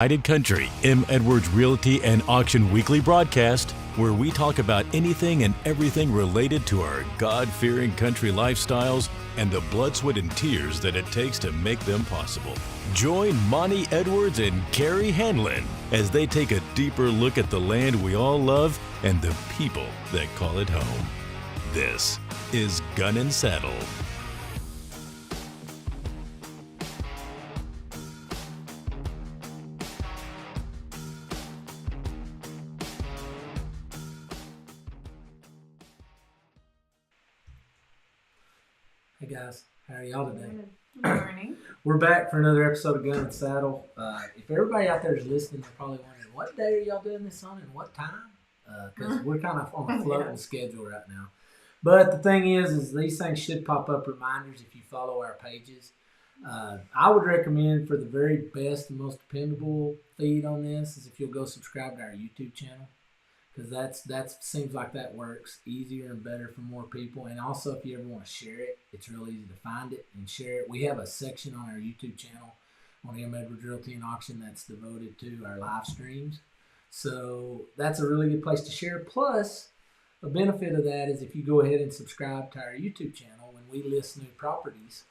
United Country, M. Edwards Realty and Auction Weekly broadcast, where we talk about anything and everything related to our God-fearing country lifestyles and the blood, sweat, and tears that it takes to make them possible. Join Monty Edwards and Carrie Hanlon as they take a deeper look at the land we all love and the people that call it home. This is Gun and Saddle. Hey guys, how are y'all today? Good morning. We're back for another episode of Gun and Saddle. If everybody out there is listening, they're probably wondering what day are y'all doing this on and what time? Because we're kind of on a floating schedule right now. But the thing is these things should pop up reminders if you follow our pages. I would recommend for the very best and most dependable feed on this is if you'll go subscribe to our YouTube channel. Because that seems like that works easier and better for more people. And also, if you ever want to share it, it's real easy to find it and share it. We have a section on our YouTube channel on M. Edwards Realty and Auction that's devoted to our live streams. So that's a really good place to share. Plus, a benefit of that is if you go ahead and subscribe to our YouTube channel, when we list new properties,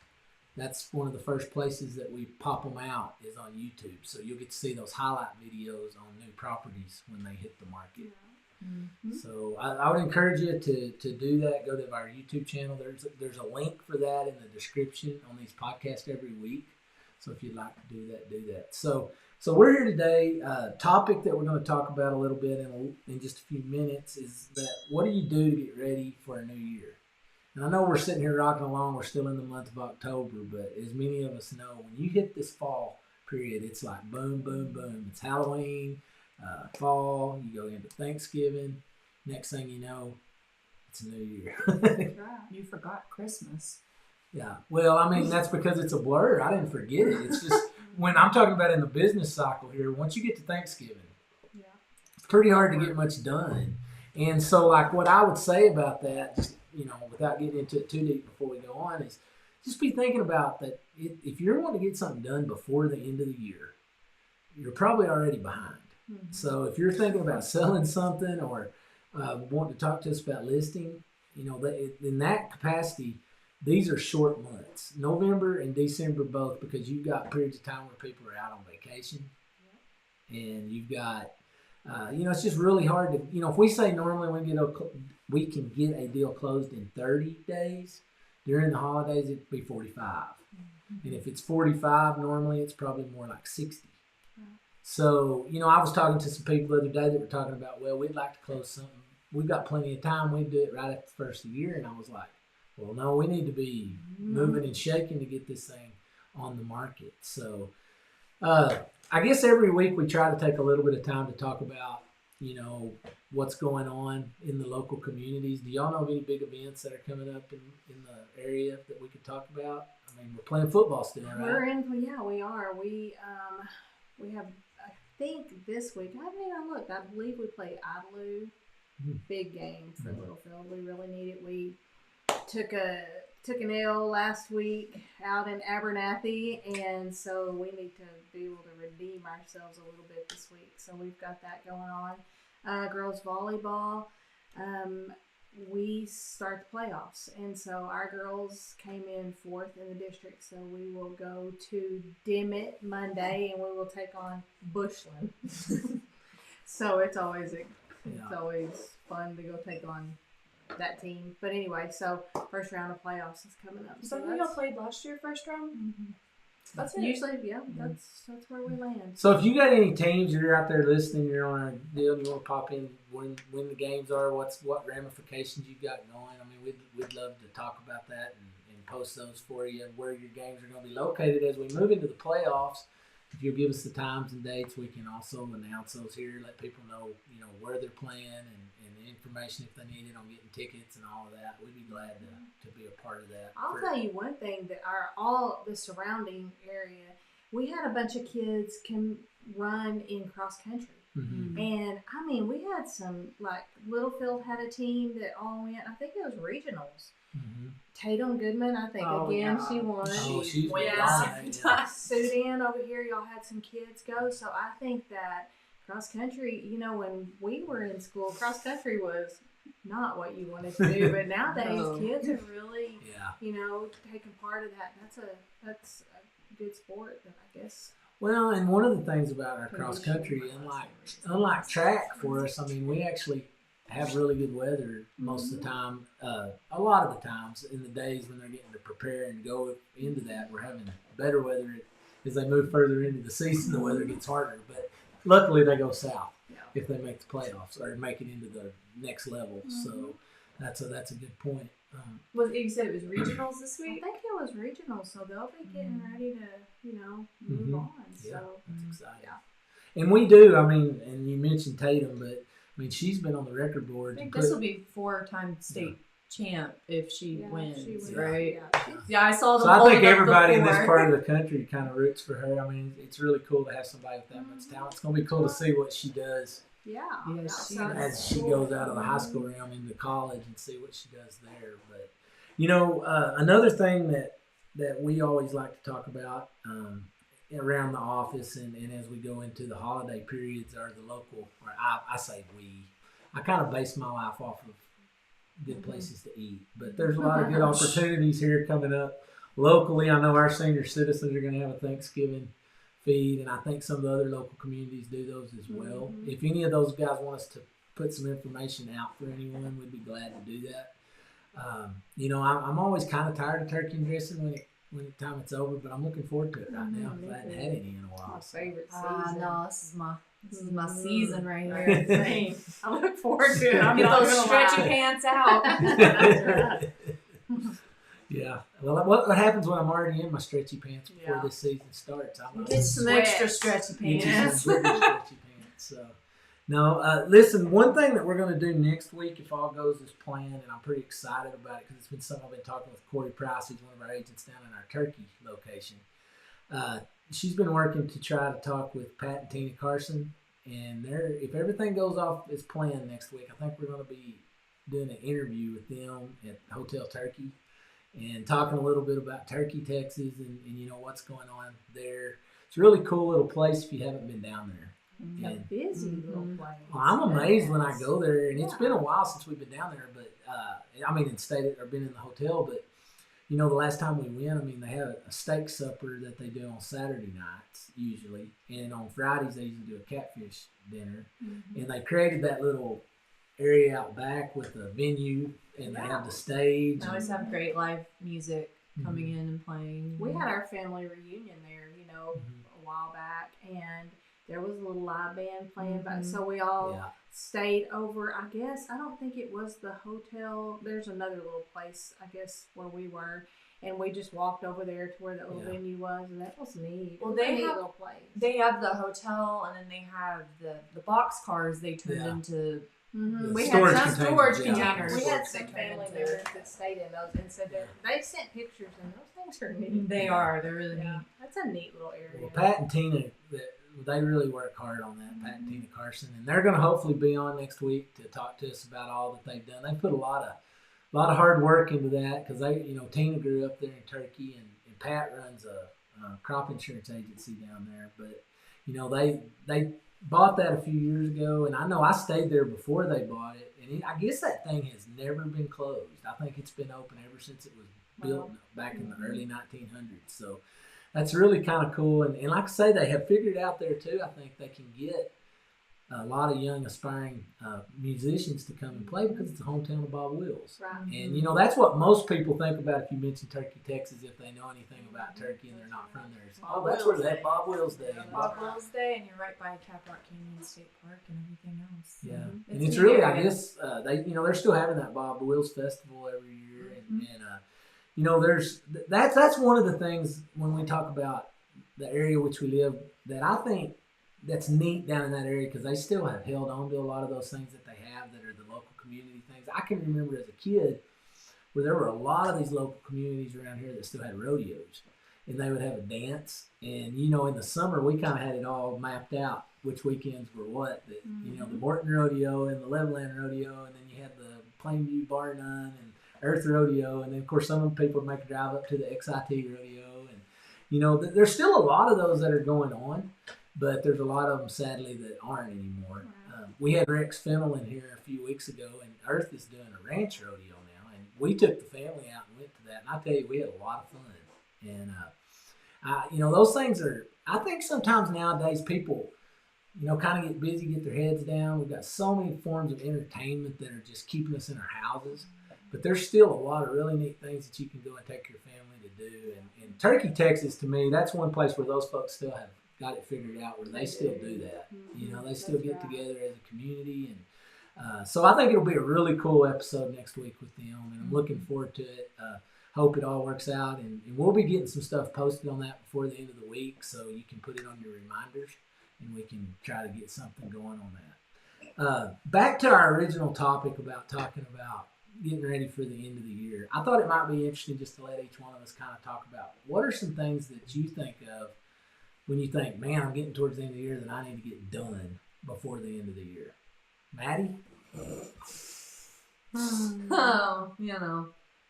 that's one of the first places that we pop them out is on YouTube. So you'll get to see those highlight videos on new properties when they hit the market. Mm-hmm. So I would encourage you to do that. Go to our YouTube channel. There's a link for that in the description on these podcasts every week. So if you'd like to do that. So we're here today. Topic that we're going to talk about a little bit in just a few minutes is that what do you do to get ready for a new year? And I know we're sitting here rocking along. We're still in the month of October, but as many of us know, when you hit this fall period, it's like boom, boom, boom. It's Halloween. Fall, you go into Thanksgiving. Next thing you know, it's a new year. You forgot Christmas. Yeah. Well, I mean, that's because it's a blur. I didn't forget it. It's just when I'm talking about in the business cycle here, once you get to Thanksgiving, it's pretty hard to get much done. And so, like, what I would say about that, just, without getting into it too deep before we go on, is just be thinking about that if you're wanting to get something done before the end of the year, you're probably already behind. Mm-hmm. So if you're thinking about selling something or wanting to talk to us about listing, in that capacity, these are short months. November and December both, because you've got periods of time where people are out on vacation. Yep. And you've got, it's just really hard to, if we say normally we can get a deal closed in 30 days, during the holidays it'd be 45. Mm-hmm. And if it's 45, normally it's probably more like 60. So, I was talking to some people the other day that were talking about, well, we'd like to close something. We've got plenty of time. We'd do it right at the first of the year. And I was like, well, no, we need to be moving and shaking to get this thing on the market. So, I guess every week we try to take a little bit of time to talk about, what's going on in the local communities. Do y'all know of any big events that are coming up in the area that we could talk about? I mean, we're playing football still, right? We are. We have, I think this week, I haven't even looked. I believe we play Idalou. Big game for Littlefield. We really need it. We took an L last week out in Abernathy, and so we need to be able to redeem ourselves a little bit this week. So we've got that going on. Girls volleyball. We start the playoffs, and so our girls came in 4th in the district, so we will go to Dimmitt Monday, and we will take on Bushland. So it's always fun to go take on that team. But anyway, so first round of playoffs is coming up. So y'all played last year, first round? Mm-hmm. That's it. Usually, that's where we land. So if you got any teams that are out there listening, you're on our deal, and you want to pop in when the games are, what ramifications you got going. I mean, we'd love to talk about that and post those for you, where your games are going to be located as we move into the playoffs. If you'll give us the times and dates, we can also announce those here, let people know, where they're playing and the information if they need it on getting tickets and all of that. We'd be glad to be a part of that. I'll tell you one thing, that all the surrounding area, we had a bunch of kids run in cross country. Mm-hmm. And I mean, we had some, like Littlefield had a team that all went, I think it was regionals. Mm-hmm. Tatum Goodman, I think, Oh, again, yeah. she won. Oh, she's wins been Yeah. dominating. Sudan over here, y'all had some kids go. So I think that cross country, you know, when we were in school, cross country was not what you wanted to do. But nowadays, No. kids are really, Yeah. you know, taking part of that. That's a good sport that I guess. Well, and one of the things about our cross country, unlike track for us, I mean, we actually have really good weather most of the time. A lot of the times in the days when they're getting to prepare and go into that, we're having better weather as they move further into the season. The weather gets harder, but luckily they go south if they make the playoffs or make it into the next level. So that's a good point. You said it was regionals this I week? think it was regional, so they'll be getting ready to, you know, move on. Yeah, So that's exciting. yeah. And we do. I mean, and you mentioned Tatum, but I mean, she's been on the record board. I think this will be 4-time state champ if she Yeah, wins, she wins. right? Yeah, she's- Yeah, I saw the So I think holding up everybody in this before. part of the country kind of roots for her. I mean, it's really cool to have somebody with that much talent. It's going to be cool to see what she does Yeah. Yeah, that she sounds as she cool. goes out of the high school realm into college and see what she does there. But you know, another thing that we always like to talk about around the office and as we go into the holiday periods are the local. Or I say we. I kind of base my life off of good places to eat, but there's a lot of good opportunities here coming up locally. I know our senior citizens are going to have a Thanksgiving feed, and I think some of the other local communities do those as well. If any of those guys want us to put some information out for anyone, we'd be glad to do that. You know, I'm always kind of tired of turkey and dressing when the time it's over, but I'm looking forward to it right now because I hadn't had any in a My while. favorite season. No, this is my season right here. Same. I look forward to it. I'm Get not those gonna stretchy lie. pants out. Yeah. Well, what happens when I'm already in my stretchy pants before Yeah. this season starts? I'm Get some extra stretchy Get you pants. some bigger stretchy pants. So, no, listen, one thing that we're going to do next week, if all goes as planned, and I'm pretty excited about it because it's been something I've been talking with Corey Price, who's one of our agents down in our Turkey location. She's been working to try to talk with Pat and Tina Carson, and if everything goes off as planned next week, I think we're going to be doing an interview with them at Hotel Turkey and talking a little bit about Turkey, Texas, and you know what's going on there. It's a really cool little place if you haven't been down there. It's a And busy little place. well, I'm amazed when I Yes. go there, and it's Yeah. been a while since we've been down there. But I mean, been in the hotel. But you know, the last time we went, I mean, they have a steak supper that they do on Saturday nights usually, and on Fridays they usually do a catfish dinner. And they created that little area out back with the venue, and they have the stage. They always have great live music coming in and playing. We had our family reunion there, you know, Mm-hmm. a while back, and there was a little live band playing, but so we all Yeah. stayed over. I guess I don't think it was the hotel. There's another little place, I guess, where we were, and we just walked over there to where that little Yeah. venue was, and that was neat. Well, It was a they neat have- little place. They have the hotel, and then they have the box cars they turned Yeah. into. The We storage had some containers, storage yeah. containers. We had Storage some containers. family members that stayed in those, and said that they sent pictures, and those things are neat. They are. They're really Yeah, neat. that's a neat little area. Well, Pat and Tina, they really work hard on that. Pat and Tina Carson, and they're going to hopefully be on next week to talk to us about all that they've done. They put a lot of hard work into that because Tina grew up there in Turkey, and Pat runs a crop insurance agency down there. But you know, they bought that a few years ago, and I know I stayed there before they bought it, and I guess that thing has never been closed. I think it's been open ever since it was built back in the early 1900s. So that's really kind of cool. And like I say, they have figured out there too. I think they can get a lot of young aspiring musicians to come and play because it's the hometown of Bob Wills. Right. And you know, that's what most people think about if you mention Turkey, Texas, if they know anything about Turkey and they're not from there. It's, Bob that's where Wills they Day. have Bob Wills Day. And Bob Wills Day, and you're right by Caprock Canyon State Park and everything else. Yeah, Mhm. and a it's neat really, I area. guess, they're still having that Bob Wills Festival every year, and you know, that's one of the things when we talk about the area which we live that I think that's neat down in that area because they still have held on to a lot of those things that they have that are the local community things. I can remember as a kid where there were a lot of these local communities around here that still had rodeos. and they would have a dance. And in the summer we kind of had it all mapped out which weekends were what. That the Morton Rodeo and the Levelland Rodeo, and then you had the Plainview Bar None and Earth Rodeo, and then of course some of the people would make a drive up to the XIT Rodeo, and there's still a lot of those that are going on, but there's a lot of them sadly that aren't anymore. We had Rex Fennel in here a few weeks ago, and Earth is doing a ranch rodeo now, and we took the family out and went to that, and I tell you, we had a lot of fun. And those things are. I think sometimes nowadays people, kind of get busy, get their heads down. We've got so many forms of entertainment that are just keeping us in our houses, but there's still a lot of really neat things that you can go and take your family to do. And Turkey, Texas, to me, that's one place where those folks still have got it figured out, where they still do that. They still get together as a community, and so I think it'll be a really cool episode next week with them, and I'm looking forward to it. Hope it all works out, and we'll be getting some stuff posted on that before the end of the week, so you can put it on your reminders, and we can try to get something going on that. Back to our original topic about talking about getting ready for the end of the year. I thought it might be interesting just to let each one of us kind of talk about what are some things that you think of when you think, man, I'm getting towards the end of the year that I need to get done before the end of the year. Maddie?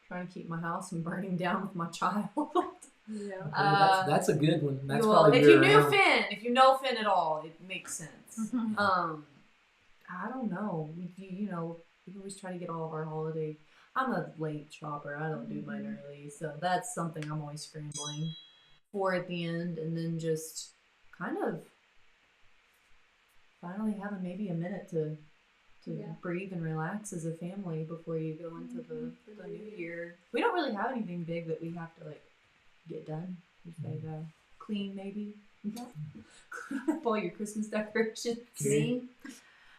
Trying to keep my house from burning down with my child. Yeah, that's a good one. That's probably if you know Finn at all, it makes sense. I don't know. We always try to get all of our holiday. I'm a late shopper. I don't do mine early, so that's something I'm always scrambling for at the end, and then just kind of finally having maybe a minute to breathe and relax as a family before you go into the new year. We don't really have anything big that we have to get done. Just clean maybe. Clean up all your Christmas decorations. Me?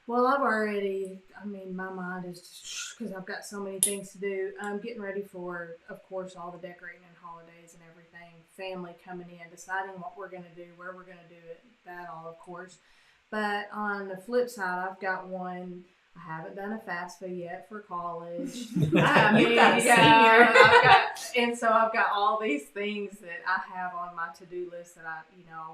Well, my mind is just because I've got so many things to do. I'm getting ready for, of course, all the decorating and holidays and everything. Family coming in, deciding what we're going to do, where we're going to do it, that all, of course. But on the flip side, I've got one. I haven't done a FAFSA yet for college. You've got a senior. I've got all these things that I have on my to-do list that I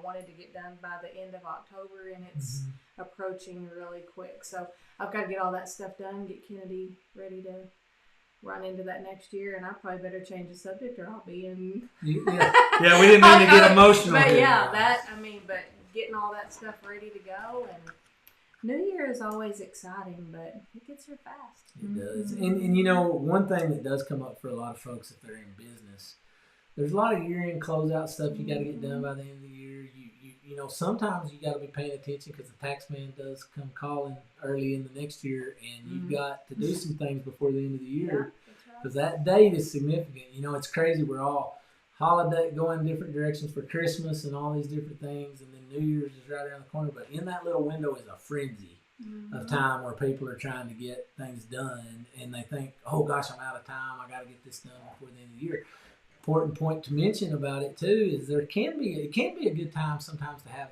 wanted to get done by the end of October, and it's approaching really quick. So I've got to get all that stuff done, get Kennedy ready to run into that next year, and I probably better change the subject or I'll be in. Yeah, we didn't mean to get emotional. But but getting all that stuff ready to go, and New Year is always exciting, but it gets here fast. It does. And one thing that does come up for a lot of folks if they're in business, there's a lot of year-end closeout stuff you got to get done by the end of the year. Sometimes you got to be paying attention because the tax man does come calling early in the next year, and you've got to do some things before the end of the year because that date is significant. It's crazy. We're all holiday going different directions for Christmas and all these different things, and then New Year's is right around the corner. But in that little window is a frenzy of time where people are trying to get things done, and they think, oh gosh, I'm out of time, I got to get this done before the end of the year. Important point to mention about it too is it can be a good time sometimes to have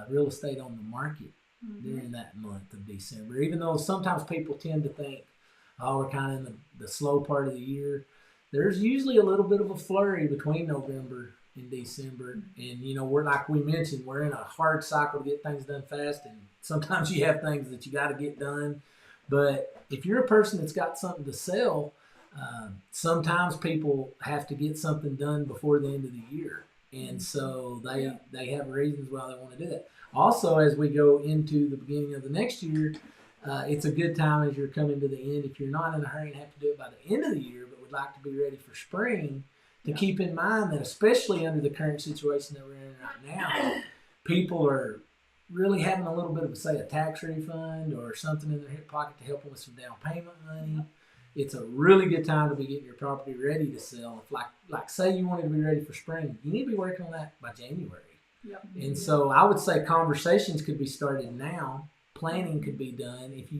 real estate on the market during that month of December, even though sometimes people tend to think, oh, we're kind of in the slow part of the year. There's usually a little bit of a flurry between November and December. And, we're like we mentioned, we're in a hard cycle to get things done fast. And sometimes you have things that you got to get done. But if you're a person that's got something to sell, sometimes people have to get something done before the end of the year. And so they have reasons why they want to do that. Also, as we go into the beginning of the next year, it's a good time as you're coming to the end. If you're not in a hurry and have to do it by the end of the year, but would like to be ready for spring, to keep in mind that especially under the current situation that we're in right now, people are really having a little bit of, say, a tax refund or something in their hip pocket to help them with some down payment money. It's a really good time to be getting your property ready to sell. If like say you wanted to be ready for spring, you need to be working on that by January. Yep. And so I would say conversations could be started now. Planning could be done. If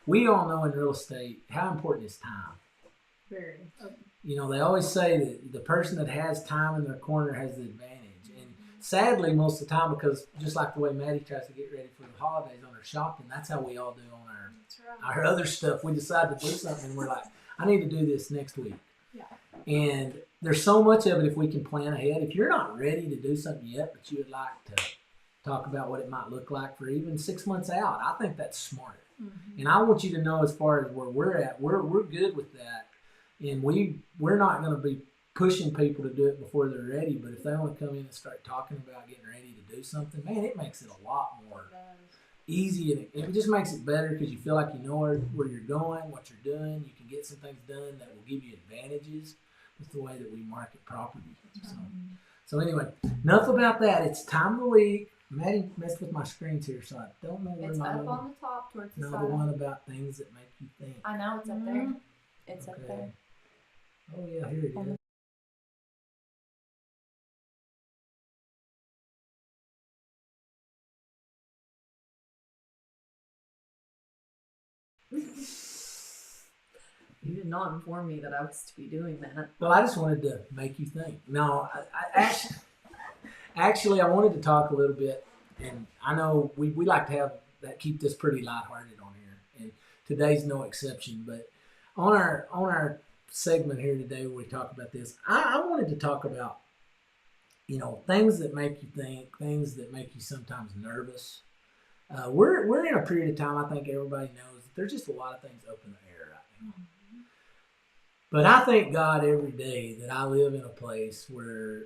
we all know in real estate how important is time. Very. They always say that the person that has time in their corner has the advantage. And sadly, most of the time, because just like the way Maddie tries to get ready for the holidays on her shopping, that's how we all do on our other stuff. We decide to do something and we're like, I need to do this next week. Yeah. And there's so much of it if we can plan ahead. If you're not ready to do something yet, but you would like to talk about what it might look like for even 6 months out, I think that's smart. Mm-hmm. And I want you to know, as far as where we're at, we're good with that. And we're not going to be pushing people to do it before they're ready. But if they want to come in and start talking about getting ready to do something, man, it makes it a lot more easy, and it just makes it better because you feel like you know where you're going, what you're doing. You can get some things done that will give you advantages with the way that we market property. So anyway, enough about that. It's time of the week. Maddie messed with my screens here, so I don't know where It's my up on the top towards the no, side. the one about things that make you think. I know it's up there. It's up Okay. there. Oh yeah, here it is. You did not inform me that I was to be doing that. Well, I just wanted to make you think. No, I actually, I wanted to talk a little bit, and I know we like to have that, keep this pretty lighthearted on here, and today's no exception. But on our segment here today, where we talk about this, I wanted to talk about things that make you think, things that make you sometimes nervous. We're in a period of time. I think everybody knows that there's just a lot of things up in the air right now. But I thank God every day that I live in a place where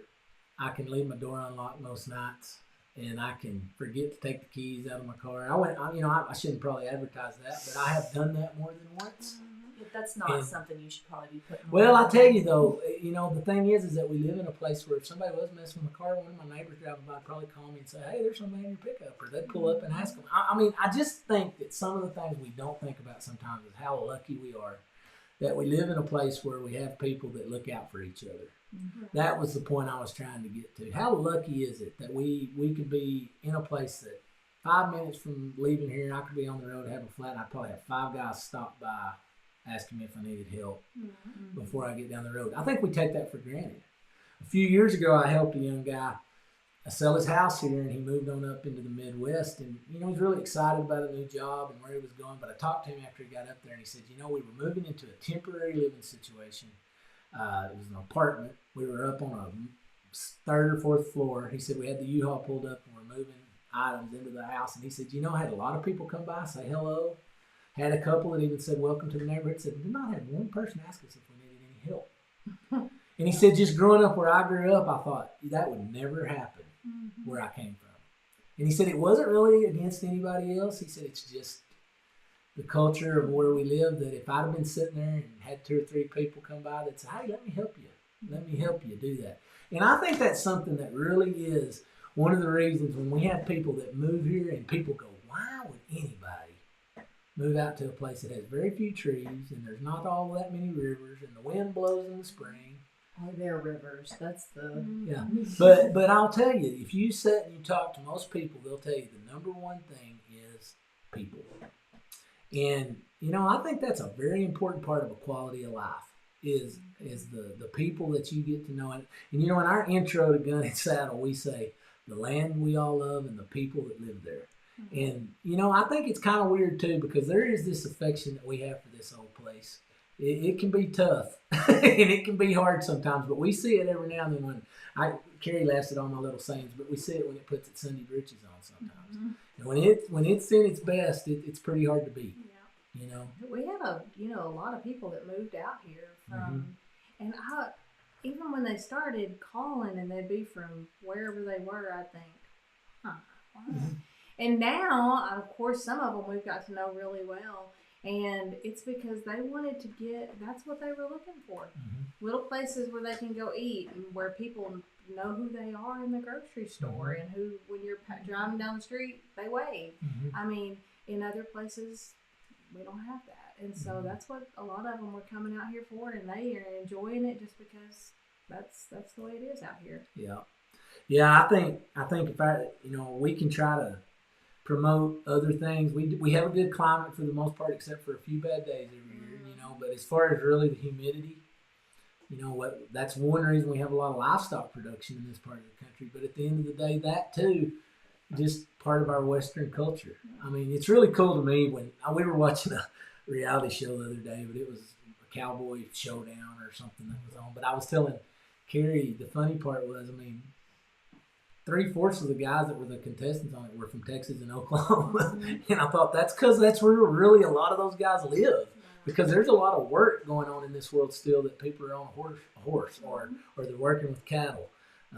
I can leave my door unlocked most nights, and I can forget to take the keys out of my car. I shouldn't probably advertise that, but I have done that more than once. If that's not something you should probably be putting. Well, I tell you though, the thing is that we live in a place where if somebody was messing with my car, one of my neighbors driving by would probably call me and say, "Hey, there's somebody in your pickup," or they'd pull up and ask them. I just think that some of the things we don't think about sometimes is how lucky we are that we live in a place where we have people that look out for each other. Mm-hmm. That was the point I was trying to get to. How lucky is it that we could be in a place that 5 minutes from leaving here, I could be on the road, have a flat, and I'd probably have 5 guys stop by asking me if I needed help before I get down the road. I think we take that for granted. A few years ago, I helped a young guy sell his house here, and he moved on up into the Midwest, and he was really excited about a new job and where he was going. But I talked to him after he got up there, and he said, we were moving into a temporary living situation. It was an apartment. We were up on a 3rd or 4th floor. He said we had the U-Haul pulled up and we're moving items into the house. And he said, I had a lot of people come by, say hello. Had a couple that even said welcome to the neighborhood. Said did not have one person ask us if we needed any help. And he said, just growing up where I grew up, I thought that would never happen where I came from. And he said it wasn't really against anybody else. He said it's just the culture of where we live, that if I'd have been sitting there and had 2 or 3 people come by that say, "Hey, let me help you. Let me help you do that." And I think that's something that really is one of the reasons when we have people that move here and people go, why would anybody move out to a place that has very few trees and there's not all that many rivers and the wind blows in the spring. Oh, they're rivers. That's the yeah. But I'll tell you, if you sit and you talk to most people, they'll tell you the number one thing is people. And I think that's a very important part of a quality of life is the people that you get to know. And in our intro to Gun and Saddle, we say the land we all love and the people that live there. And I think it's kind of weird too, because there is this affection that we have for this old place. It can be tough and it can be hard sometimes, but we see it every now and then when Carrie laughs at all my little sayings, but we see it when it puts its Sunday britches on sometimes. And when it's in its best, it's pretty hard to beat. Yeah. We have a lot of people that moved out here from, and even when they started calling and they'd be from wherever they were, I think, wow. And now, of course, some of them we've got to know really well. And it's because they wanted to that's what they were looking for. Little places where they can go eat and where people know who they are in the grocery store and who, when you're driving down the street, they wave. I mean, in other places, we don't have that. And so that's what a lot of them were coming out here for, and they are enjoying it just because that's the way it is out here. Yeah. Yeah, I think if we can try to promote other things. We have a good climate for the most part, except for a few bad days every year, But as far as really the humidity, that's one reason we have a lot of livestock production in this part of the country. But at the end of the day, that too, just part of our Western culture. I mean, it's really cool to me when we were watching a reality show the other day, but it was a cowboy showdown or something that was on. But I was telling Carrie, the funny part was, I mean, 3/4 of the guys that were the contestants on it were from Texas and Oklahoma. And I thought that's because that's where really a lot of those guys live. Because there's a lot of work going on in this world still that people are on a horse or they're working with cattle.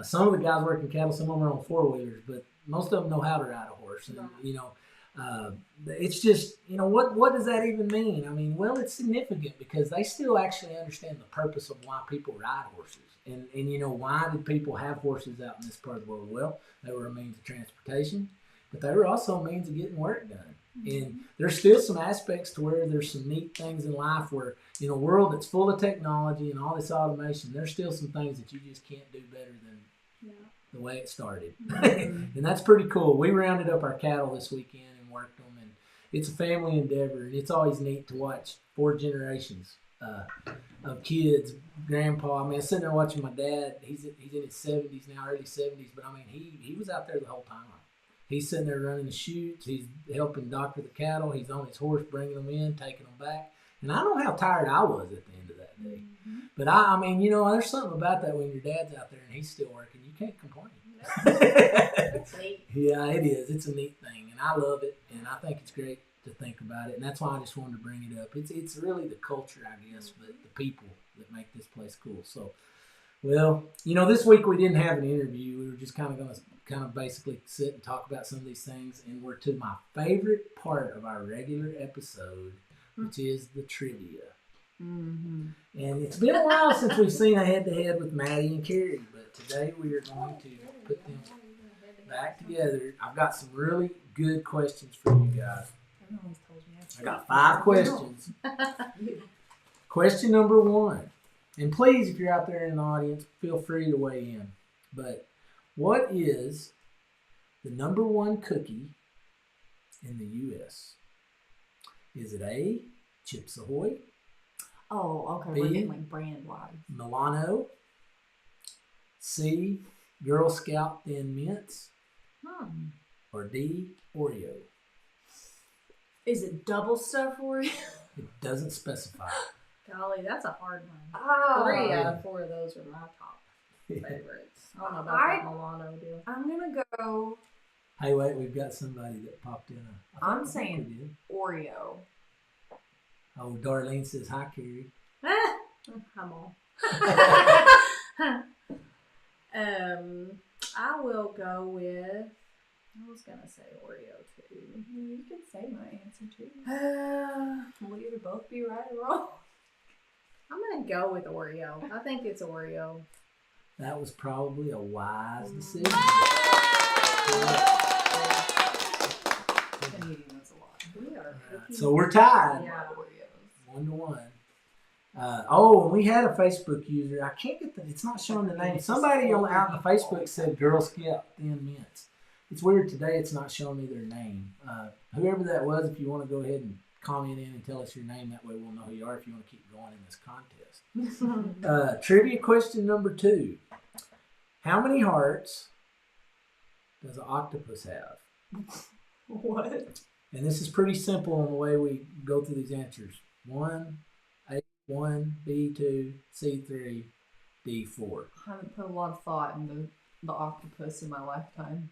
Some of the guys working cattle, some of them are on 4-wheelers, but most of them know how to ride a horse. And, it's just, what does that even mean? I mean, well, it's significant because they still actually understand the purpose of why people ride horses. And why did people have horses out in this part of the world? Well, they were a means of transportation, but they were also a means of getting work done. And there's still some aspects to where there's some neat things in life where, in a world that's full of technology and all this automation, there's still some things that you just can't do better than the way it started. And that's pretty cool. We rounded up our cattle this weekend and worked them, and it's a family endeavor, and it's always neat to watch 4 generations of kids, grandpa. I mean, I'm sitting there watching my dad. He's in his 70s now, early 70s, but I mean, he was out there the whole time. He's sitting there running the chutes. He's helping doctor the cattle. He's on his horse, bringing them in, taking them back. And I know how tired I was at the end of that day. But I mean, there's something about that when your dad's out there and he's still working. You can't complain. That's neat. Yeah, it is. It's a neat thing, and I love it. And I think it's great to think about it. And that's why I just wanted to bring it up. It's really the culture, I guess, but the people that make this place cool. So, well, this week we didn't have an interview. We were just kind of going to basically sit and talk about some of these things. And we're to my favorite part of our regular episode, which is the trivia. And it's been a while since we've seen a head-to-head with Maddie and Carrie, but today we are going to put them back together. I've got some really good questions for you guys. I got 5 questions. Question number 1. And please, if you're out there in the audience, feel free to weigh in. But what is the number 1 cookie in the U.S.? Is it A, Chips Ahoy? Oh, okay. B, we're getting like brand-wise. Milano? C, Girl Scout Thin Mints? Or D, Oreo? Is it double stuff Oreo? It doesn't specify. Golly, that's a hard one. Oh, 3 out of 4 of those are my top favorites. I don't know about that Milano deal. I'm gonna go. Hey, wait, we've got somebody that popped in. I'm saying Oreo. Oh, Darlene says, hi, Carrie. I'm on. I will go with, I was going to say Oreo too. You can say my answer too. We'll either both be right or wrong. I'm going to go with Oreo. I think it's Oreo. That was probably a wise decision. Canadian knows a lot. We are So we're tied. Yeah. 1-1. And we had a Facebook user. I can't get it's not showing the name. Somebody out on the Facebook said Girl Scout Thin Mints. It's weird today. It's not showing me their name. Whoever that was, if you want to go ahead and comment in and tell us your name, that way we'll know who you are if you want to keep going in this contest. Trivia question number 2. How many hearts does an octopus have? What? And this is pretty simple in the way we go through these answers. 1, A, 1, B, 2, C, 3, D, 4. I haven't put a lot of thought in the octopus in my lifetime.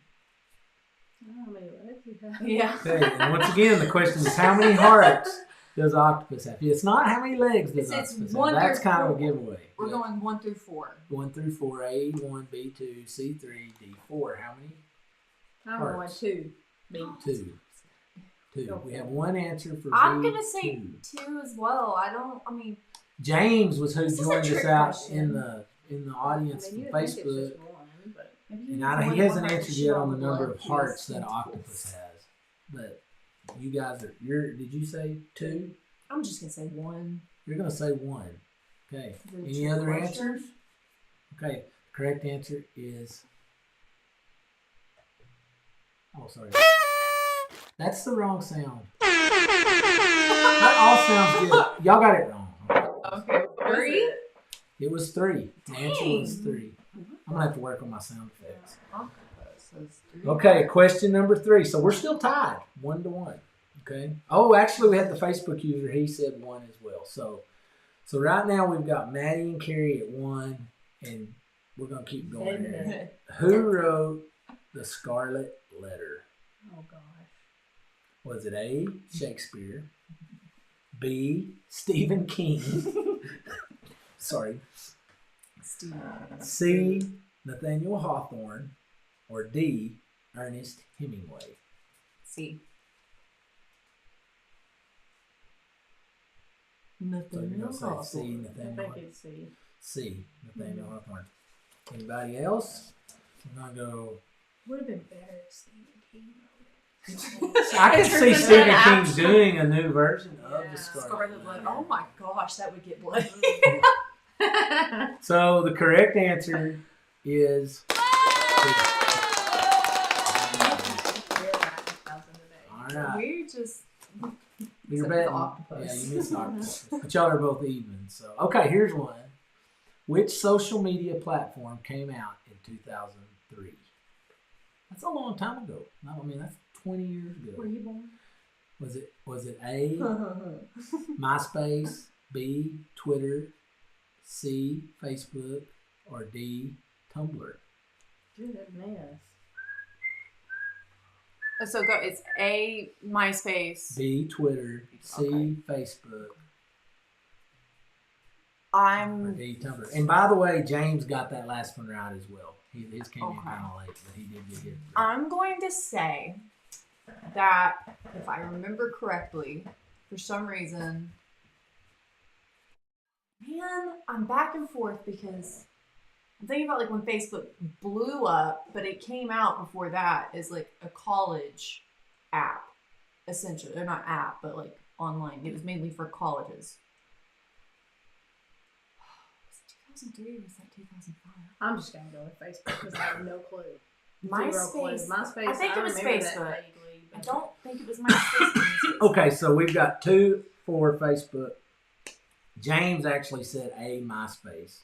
I don't know how many legs you have. Yeah. Okay, and once again, the question is how many hearts does an octopus have? It's not how many legs does an octopus have. That's kind of a giveaway. We're going 1 through 4. 1 through 4, A, 1, B, 2, C, 3, D, 4. How many? I'm going Hearts. 2. B. 2. We have one answer for I'm B, going to say 2 as well. James was who This is a joined us trick out question. in the audience I mean, from you think it's Facebook. just one, but And he hasn't answered yet on the number of hearts that an octopus has. But you guys did you say 2? I'm just going to say 1. You're going to say 1. Okay. Is it a Any trick other question? answers? Okay. Correct answer is. Oh, sorry. That's the wrong sound. That all sounds good. Y'all got it wrong. Okay. 3? It was 3. The answer was 3. I'm going to have to work on my sound effects. Okay, question number 3. So we're still tied 1-1. Okay. Oh, actually, we had the Facebook user. He said 1 as well. So So right now we've got Maddie and Carrie at 1, and we're gonna keep going here. Who wrote the Scarlet Letter? Oh gosh. Was it A, Shakespeare, B, Stephen King, sorry, C, Nathaniel Hawthorne, or D, Ernest Hemingway? C. So you're gonna say C, I Nathaniel. think it's C. C, Nathaniel Hawthorne. Anybody else? I'm gonna go. Would have been better if Stephen King I can see Stephen King doing a new version of the Scarlet Scarlet Letter. Letter. Oh my gosh, that would get bloody. wrote it. So the correct answer is. All right. We're just. You're Except betting. the octopus. Yeah, you missed the octopus. But y'all are both even. So okay, here's one. Which social media platform came out in 2003? That's a long time ago. No, I mean that's 20 years ago. Were you born? Was it A, MySpace, B, Twitter, C, Facebook, or D, Tumblr? Dude, that mess. So go. It's A, MySpace. B, Twitter, C, Okay. Facebook, or I'm. D, Tumblr. And by the way, James got that last one right as well. His came in Okay. kind of late, but he did get his right. I'm going to say that if I remember correctly, for some reason, man, I'm back and forth because I'm thinking about like when Facebook blew up, but it came out before that as like a college app, essentially. They're not app, but like online. It was mainly for colleges. Was it 2003 or was that 2005? I'm just gonna go with Facebook because I have no clue. MySpace. MySpace. I think it was remember that Facebook. vaguely, I but- don't think it was MySpace. Okay, so we've got 2 for Facebook. James actually said A, MySpace.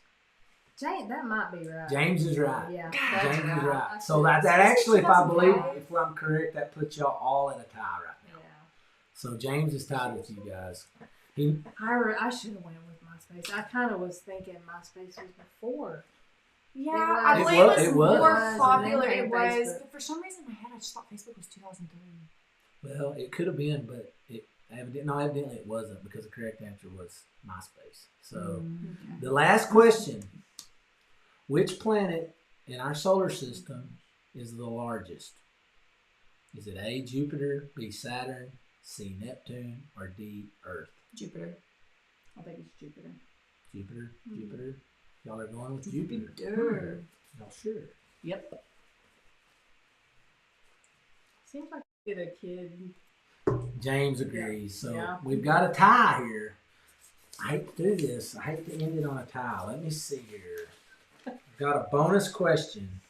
James, that might be right. James is right. Yeah, James that's is right. I So should- that actually, if I believe, 2005? if I'm correct, that puts y'all all at a tie right now. Yeah. So James is tied with you guys. I should have went with MySpace. I kind of was thinking MySpace was before. Yeah, It I was. believe It it was. was more And then popular. came It was, Facebook. but for some reason in my head, I just thought Facebook was 2003. Well, it could have been, but evidently it wasn't because the correct answer was MySpace. So the last question: which planet in our solar system is the largest? Is it A, Jupiter, B, Saturn, C, Neptune, or D, Earth? Jupiter. I think it's Jupiter. Jupiter. Y'all are going with Jupiter. Jupiter. Y'all sure? Yep. Seems like get a kid. James agrees. So Yeah. we've got a tie here. I hate to do this. I hate to end it on a tie. Let me see here. I've got a bonus question.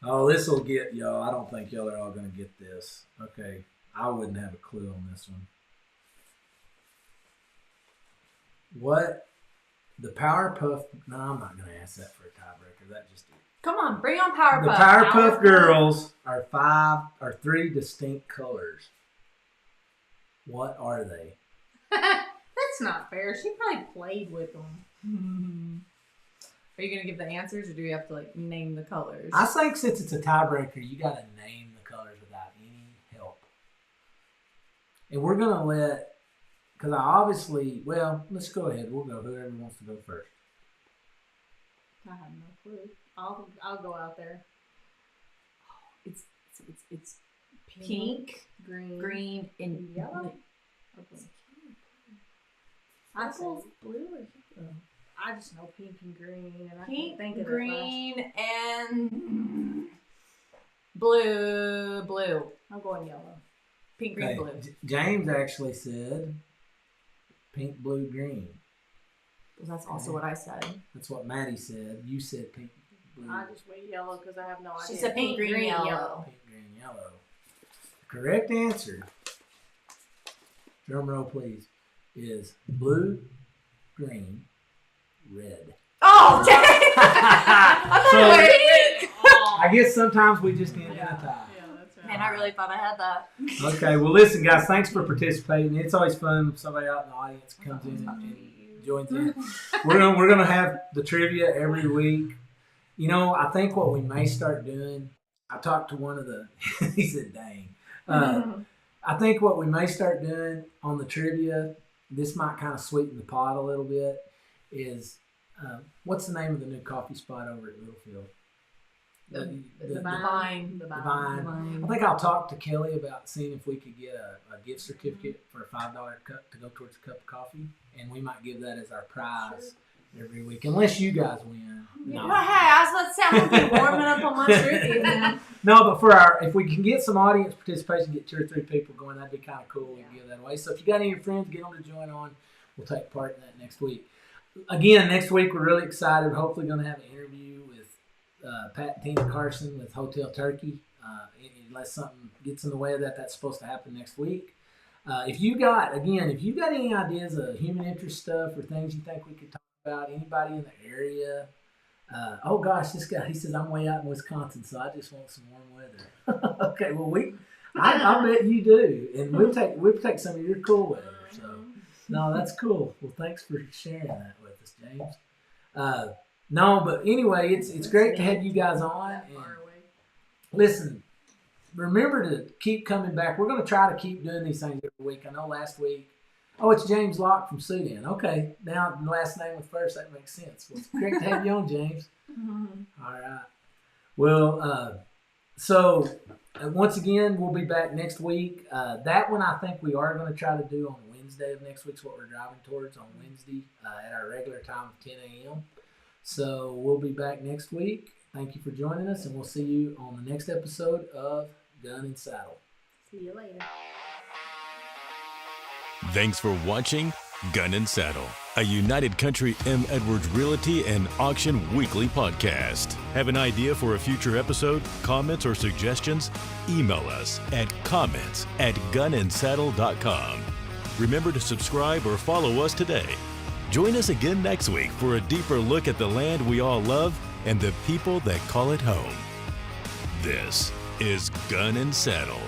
Oh, this will get y'all. I don't think y'all are all going to get this. Okay. I wouldn't have a clue on this one. What the Powerpuff? No, I'm not going to ask that for a tiebreaker. That just Come on, bring on Powerpuff. the Powerpuff Girls are 3 distinct colors. What are they? That's not fair. She probably played with them. Are you gonna give the answers, or do we have to like name the colors? I think since it's a tiebreaker, you got to name the colors without any help. And we're gonna let, because let's go ahead. We'll go. Whoever wants to go first. I have no clue. I'll go out there. It's pink, green, and Yellow? I Purple, said blue, or yellow? I just know pink and green, and I Pink, can't think of green, and blue. I'm going yellow. Pink, green, Okay, blue. James actually said pink, blue, green. Well, that's also what I said. That's what Maddie said. You said pink, blue, I just went yellow because I have no idea. She said pink, green, yellow. pink, green, yellow. The correct answer, drum roll please, is blue, green, red. Oh, dang! So, Pink. I guess sometimes we just end in a tie. Yeah, that's right. Man, I really thought I had that. Okay, well, listen, guys, thanks for participating. It's always fun when somebody out in the audience comes in and joins in. We're gonna have the trivia every week. You know, I think what we may start doing. I talked to one of the. He said, "Dang." I think what we may start doing on the trivia, this might kind of sweeten the pot a little bit, is what's the name of the new coffee spot over at Littlefield? The Vine. I think I'll talk to Kelly about seeing if we could get a gift certificate for a $5 cup to go towards a cup of coffee, and we might give that as our prize every week, unless you guys win. No. Well, hey, I was about to say I'm gonna be warming up on my trivia now. No, but for if we can get some audience participation, get 2 or 3 people going, that'd be kind of cool. We can give that away. So if you got any of your friends, get them to join on. We'll take part in that next week. Again, next week we're really excited. We're hopefully going to have an interview with Pat and Tina Carson with Hotel Turkey. Unless something gets in the way of that, that's supposed to happen next week. If you got any ideas of human interest stuff or things you think we could talk about, anybody in the area. Oh gosh, this guy, he says, I'm way out in Wisconsin, so I just want some warm weather. Okay, well I bet you do, and we'll take some of your cool weather. So no, that's cool. Well, thanks for sharing that with us, James. No, but anyway, it's great to have you guys on. And listen, remember to keep coming back. We're going to try to keep doing these things every week. I know last week. Oh, it's James Locke from Sudan. Okay, now the last name with first, that makes sense. Well, it's great to have you on, James. All right. Well, so once again, we'll be back next week. That one I think we are going to try to do on Wednesday of next week's what we're driving towards on Wednesday at our regular time of 10 a.m. So we'll be back next week. Thank you for joining us, and we'll see you on the next episode of Gun and Saddle. See you later. Thanks for watching Gun and Saddle, a United Country M. Edwards Realty and Auction weekly podcast. Have an idea for a future episode, comments, or suggestions? Email us at comments@gunandsaddle.com. Remember to subscribe or follow us today. Join us again next week for a deeper look at the land we all love and the people that call it home. This is Gun and Saddle.